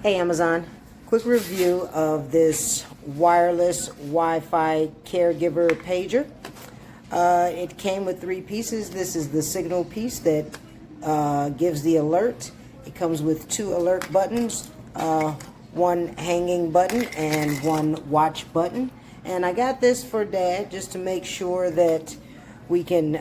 Hey Amazon, quick review of this wireless Wi-Fi Caregiver pager. It came with 3 pieces. This is the signal piece that gives the alert. It comes with 2 alert buttons, one hanging button and one watch button. And I got this for Dad just to make sure that we can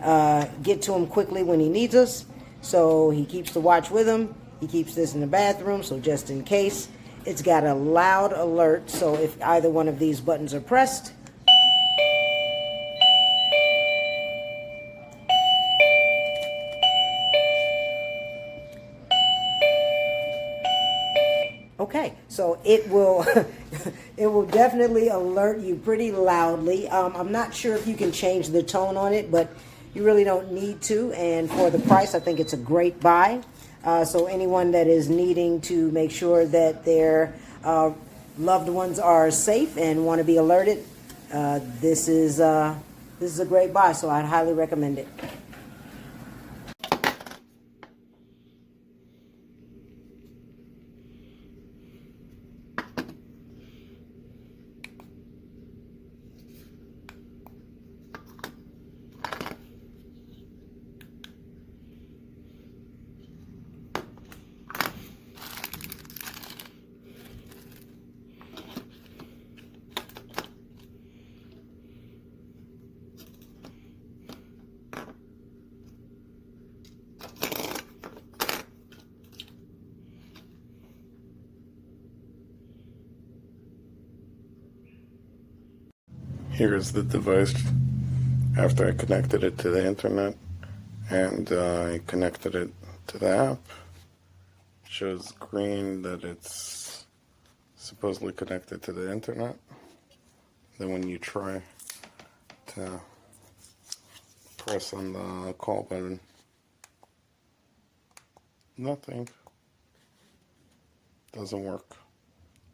get to him quickly when he needs us. So he keeps the watch with him. He keeps this in the bathroom, so just in case. It's got a loud alert, so if either one of these buttons are pressed, okay, so it will it will definitely alert you pretty loudly. I'm not sure if you can change the tone on it, but you really don't need to. And for the price, I think it's a great buy. So anyone that is needing to make sure that their loved ones are safe and want to be alerted, this is a great buy. So I'd highly recommend it. Here's the device after I connected it to the internet, and I connected it to the app. It shows green that it's supposedly connected to the internet. Then when you try to press on the call button, nothing. Doesn't work.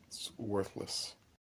It's worthless.